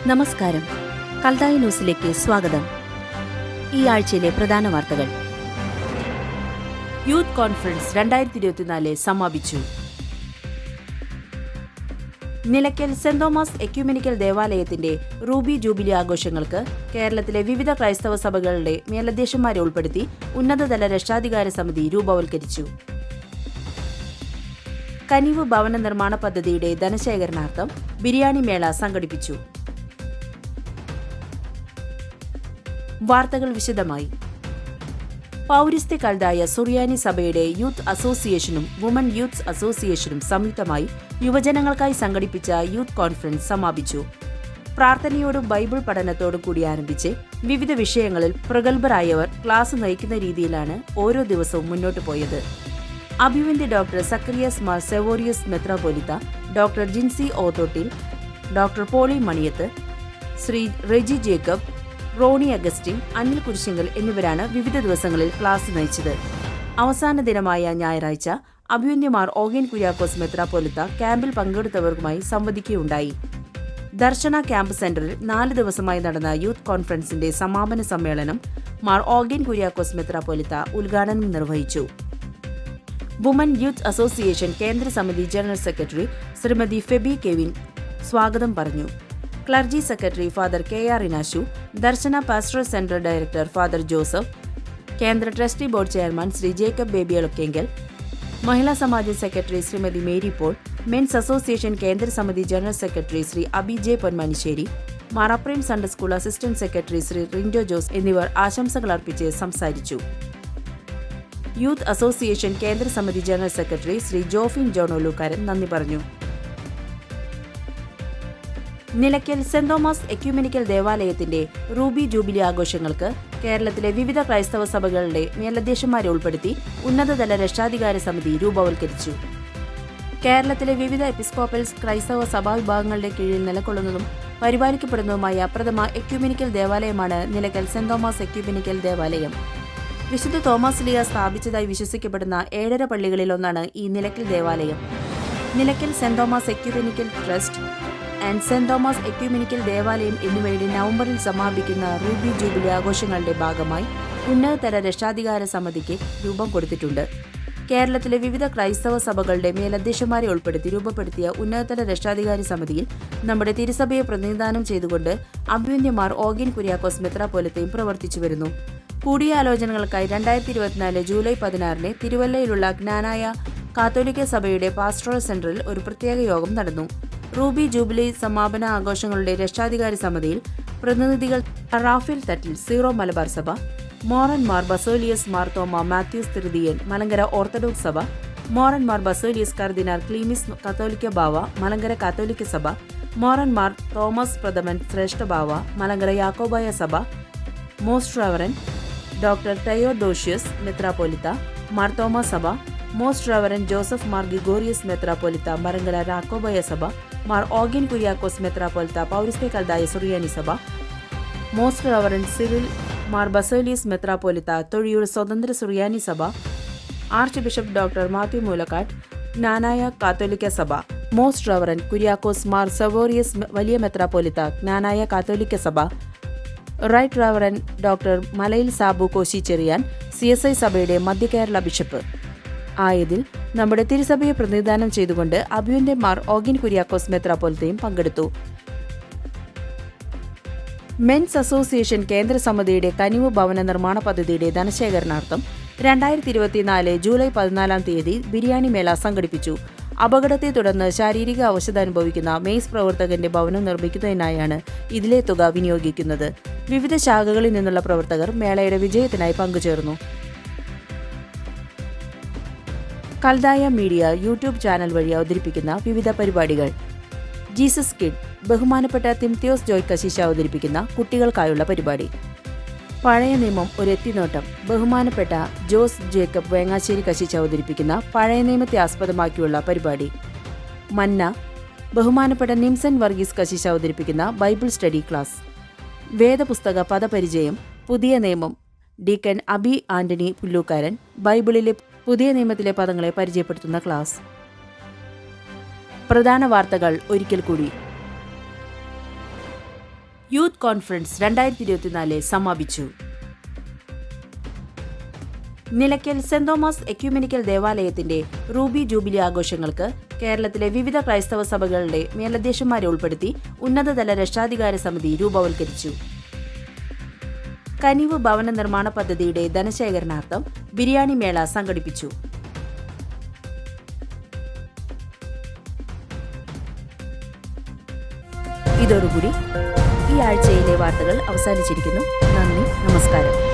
നമസ്കാരം. കൽതായ ന്യൂസിലേക്ക് സ്വാഗതം. ഈ ആഴ്ചയിലെ പ്രധാന വാർത്തകൾ. യൂത്ത് കോൺഫറൻസ് 2024 സമാപിച്ചു. നിലയ്ക്കൽ സെന്റ് തോമസ് എക്യുമെനിക്കൽ ദേവാലയത്തിന്റെ റൂബി ജൂബിലി ആഘോഷങ്ങൾക്ക് കേരളത്തിലെ വിവിധ ക്രൈസ്തവ സഭകളുടെ മേലധ്യക്ഷന്മാരെ ഉൾപ്പെടുത്തി ഉന്നതതല രക്ഷാധികാര സമിതി രൂപവൽക്കരിച്ചു. കനിവ് ഭവന നിർമ്മാണ പദ്ധതിയുടെ ധനശേഖരണാർത്ഥം ബിരിയാണി മേള സംഘടിപ്പിച്ചു. വാർത്തകൾ വിശദമായി. പൗരസ്ത്യ കൽതായ സുറിയാനി സഭയുടെ യൂത്ത് അസോസിയേഷനും വുമൺ യൂത്ത് അസോസിയേഷനും സംയുക്തമായി യുവജനങ്ങൾക്കായി സംഘടിപ്പിച്ച യൂത്ത് കോൺഫറൻസ് സമാപിച്ചു. പ്രാർത്ഥനയോടും ബൈബിൾ പഠനത്തോടും കൂടി ആരംഭിച്ച് വിവിധ വിഷയങ്ങളിൽ പ്രഗത്ഭരായവർ ക്ലാസ് നയിക്കുന്ന രീതിയിലാണ് ഓരോ ദിവസവും മുന്നോട്ടു പോയത്. അഭിവന്ദ്യ ഡോക്ടർ സക്കറിയസ് മാർ സെവോറിയസ് മെത്രാപോലിത്ത, ഡോക്ടർ ജിൻസി ഓത്തോട്ടിൽ, ഡോക്ടർ പോളി മണിയത്ത്, ശ്രീ റെജി ജേക്കബ്, റോണി അഗസ്റ്റിൻ, അനിൽ കുരിശിങ്കൽ എന്നിവരാണ് വിവിധ ദിവസങ്ങളിൽ ക്ലാസ് നയിച്ചത്. അവസാന ദിനമായ ഞായറാഴ്ച അഭിവന്ദ്യമാർ ഓഗേൻ കുര്യാക്കോസ് മെത്രാപോലിത്ത ക്യാമ്പിൽ പങ്കെടുത്തവർക്കുമായി സംവദിക്കുകയുണ്ടായി. ദർശന ക്യാമ്പ് സെന്ററിൽ 4 ദിവസമായി നടന്ന യൂത്ത് കോൺഫറൻസിന്റെ സമാപന സമ്മേളനം മാർ ഓഗേൻ കുര്യാക്കോസ് മെത്രാപോലിത്ത ഉദ്ഘാടനം നിർവഹിച്ചു. വുമൺ യൂത്ത് അസോസിയേഷൻ കേന്ദ്ര സമിതി ജനറൽ സെക്രട്ടറി ശ്രീമതി ഫെബി കെവിൻ സ്വാഗതം പറഞ്ഞു. Clergy secretary father KR Inashu, Darshana pastoral centre director father Joseph, കേന്ദ്ര trustee board chairman Shri Jacob Baby Alakkengal, മഹിളാ സമാജം secretary Shrimati Mary Paul, men's association കേന്ദ്ര സമിതി general secretary Shri Abi J Ponmanisseri, Maraprem Sunday school assistant secretary Shri Rindo Jose എന്നിവർ ആശംസകൾ അർപ്പിച്ച് സംസാരിച്ചു. യൂത്ത് അസോസിയേഷൻ കേന്ദ്ര സമിതി ജനറൽ സെക്രട്ടറി ശ്രീ ജോഫിൻ ജോൺ ഒലൂക്കാരൻ നന്ദി പറഞ്ഞു. നിലയ്ക്കൽ സെന്റ് തോമസ് എക്യുമെനിക്കൽ ദേവാലയത്തിന്റെ റൂബി ജൂബിലി ആഘോഷങ്ങൾക്ക് കേരളത്തിലെ വിവിധ ക്രൈസ്തവ സഭകളുടെ മേലധ്യക്ഷന്മാരെ ഉൾപ്പെടുത്തി ഉന്നതതല രക്ഷാധികാര സമിതി രൂപവൽക്കരിച്ചു. കേരളത്തിലെ വിവിധ എപ്പിസ്കോപ്പൽസ് ക്രൈസ്തവ സഭാവിഭാഗങ്ങളുടെ കീഴിൽ നിലകൊള്ളുന്നതും പരിപാലിക്കപ്പെടുന്നതുമായ പ്രഥമ എക്യുമെനിക്കൽ ദേവാലയമാണ് നിലയ്ക്കൽ സെന്റ് തോമസ് എക്യുമെനിക്കൽ ദേവാലയം. വിശുദ്ധ തോമസ് ലീഗ സ്ഥാപിച്ചതായി വിശ്വസിക്കപ്പെടുന്ന 7 പള്ളികളിലൊന്നാണ് ഈ നിലയ്ക്കൽ ദേവാലയം. നിലയ്ക്കൽ സെന്റ് Thomas ecumenical trust and saint Thomas ecumenical ദേവാലയം എന്നിവയുടെ നവംബറിൽ സമാപിക്കുന്ന റൂബി ജൂബിലി ആഘോഷങ്ങളുടെ ഭാഗമായി ഉന്നതതല രക്ഷാധികാര സമിതിക്ക് രൂപം കൊടുത്തിട്ടുണ്ട്. കേരളത്തിലെ വിവിധ ക്രൈസ്തവ സഭകളുടെ മേലധ്യക്ഷന്മാരെ ഉൾപ്പെടുത്തി രൂപപ്പെടുത്തിയ ഉന്നതതല രക്ഷാധികാരി സമിതിയിൽ നമ്മുടെ തിരുസഭയെ പ്രതിനിധാനം ചെയ്തുകൊണ്ട് അഭിവന്ദ്യമാർ ഓഗേൻ കുര്യാക്കോസ് മെത്രാപോലിത്തയും പ്രവർത്തിച്ചു വരുന്നു. കൂടിയാലോചനകൾക്കായി 2024 ജൂലൈ 16 തിരുവല്ലയിലുള്ള ജ്ഞാനായ കാത്തോലിക്ക സഭയുടെ പാസ്റ്ററൽ സെന്ററിൽ ഒരു പ്രത്യേക യോഗം നടന്നു. റൂബി ജൂബിലി സമാപന ആഘോഷങ്ങളുടെ രക്ഷാധികാരി സമിതിയിൽ പ്രതിനിധികൾ റാഫേൽ തട്ടിൽ സീറോ മലബാർ സഭ, മോറൻ മാർ ബസോലിയസ് മാർ തോമ മാത്യൂസ് തൃതീയൻ മലങ്കര ഓർത്തഡോക്സ് സഭ, മോറൻ മാർ ബസോലിയസ് കർദിനാൾ ക്ലീമിസ് കത്തോലിക്ക ബാവ മലങ്കര കാത്തോലിക്ക സഭ, മോറൻ മാർ തോമസ് പ്രഥമൻ ശ്രേഷ്ഠ ബാവ മലങ്കര യാക്കോബായ സഭ, മോസ്റ്റ് റവറൻ ഡോക്ടർ തയോഡോഷ്യസ് മെത്രാപോലിത്ത മാർത്തോമ സഭ, മോസ്റ്റ് റവറൻ ജോസഫ് മാർ ഗിഗോറിയസ് മെത്രാപോലിത്ത മലങ്കര യാക്കോബായ സഭ, മാർ ഓഗേൻ കുര്യാക്കോസ് മെത്രാപോലിത്ത പൗരസ്ത്യ കൽതായ സുറിയാനി സഭ, മോസ്റ്റ് റവറൻ സിറിൽ മാർ ബസോലിയസ് മെത്രാപോലിത്ത തൊഴിയൂർ സ്വതന്ത്ര സുറിയാനി സഭ, archbishop doctor Mathew Moolakkattu Knanaya കാത്തോലിക്ക സഭ, മോസ്റ്റ് റവറൻ കുര്യാക്കോസ് മാർ സെവോറിയസ് വലിയ മെത്രാപോലിത്ത ജ്ഞാനായ കാത്തോലിക്ക സഭ, റൈറ്റ് റവറൻ ഡോക്ടർ മലയിൽ സാബു കോശി ചെറിയാൻ CSI സഭയുടെ മധ്യ കേരള ബിഷപ്പ് ആയതിൽ നമ്മുടെ തിരുസഭയെ പ്രതിനിധാനം ചെയ്തുകൊണ്ട് അഭിവന്ദ്യമാർ ഓഗേൻ കുര്യാക്കോസ് മെത്രാപോലിത്തയും പങ്കെടുത്തു. മെൻസ് അസോസിയേഷൻ കേന്ദ്ര സമിതിയുടെ കനിവ് ഭവന നിർമ്മാണ പദ്ധതിയുടെ ധനശേഖരണാർത്ഥം 2024 ജൂലൈ 14 ബിരിയാണി മേള സംഘടിപ്പിച്ചു. അപകടത്തെ തുടർന്ന് ശാരീരിക അവശത അനുഭവിക്കുന്ന മെയ്സ് പ്രവർത്തകന്റെ ഭവനം നിർമ്മിക്കുന്നതിനായാണ് ഇതിലെ തുക വിനിയോഗിക്കുന്നത്. വിവിധ ശാഖകളിൽ നിന്നുള്ള പ്രവർത്തകർ മേളയുടെ വിജയത്തിനായി പങ്കുചേർന്നു. കൽതായ മീഡിയ യൂട്യൂബ് ചാനൽ വഴി അവതരിപ്പിക്കുന്ന വിവിധ പരിപാടികൾ. ജീസസ് കിഡ് ബഹുമാനപ്പെട്ട തിമോത്തിയോസ് ജോയ് കശീശ അവതരിപ്പിക്കുന്ന കുട്ടികൾക്കായുള്ള പരിപാടി. പഴയ നിയമം ഒരു എത്തിനോട്ടം ബഹുമാനപ്പെട്ട ജോസ് ജേക്കബ് വേങ്ങാശ്ശേരി കശീശ അവതരിപ്പിക്കുന്ന പഴയ നിയമത്തെ ആസ്പദമാക്കിയുള്ള പരിപാടി. മന്ന ബഹുമാനപ്പെട്ട നിംസൺ വർഗീസ് കശീശ അവതരിപ്പിക്കുന്ന ബൈബിൾ സ്റ്റഡി ക്ലാസ്. വേദപുസ്തക പദപരിചയം പുതിയ നിയമം ഡീക്കൻ അബി ആന്റണി പുല്ലൂക്കാരൻ ബൈബിളിലെ പുതിയ നിയമത്തിലെ പദങ്ങളെ പരിചയപ്പെടുത്തുന്ന ക്ലാസ്. പ്രധാന വാർത്തകൾ ഒരിക്കൽ കൂടി. യൂത്ത് കോൺഫറൻസ് 2024 സമാപിച്ചു. നിലയ്ക്കൽ സെന്റ് തോമസ് എക്യുമെനിക്കൽ ദേവാലയത്തിന്റെ റൂബി ജൂബിലി ആഘോഷങ്ങൾക്ക് കേരളത്തിലെ വിവിധ ക്രൈസ്തവ സഭകളുടെ മേലധ്യക്ഷന്മാരെ ഉൾപ്പെടുത്തി ഉന്നതതല രക്ഷാധികാര സമിതി രൂപവൽക്കരിച്ചു. കനിവ് ഭവന നിർമ്മാണ പദ്ധതിയുടെ ധനശേഖരണാർത്ഥം ബിരിയാണി മേള സംഘടിപ്പിച്ചു. ഇതോടുകൂടി ഈ ആഴ്ചയിലെ വാർത്തകൾ അവസാനിച്ചിരിക്കുന്നു. നന്ദി, നമസ്കാരം.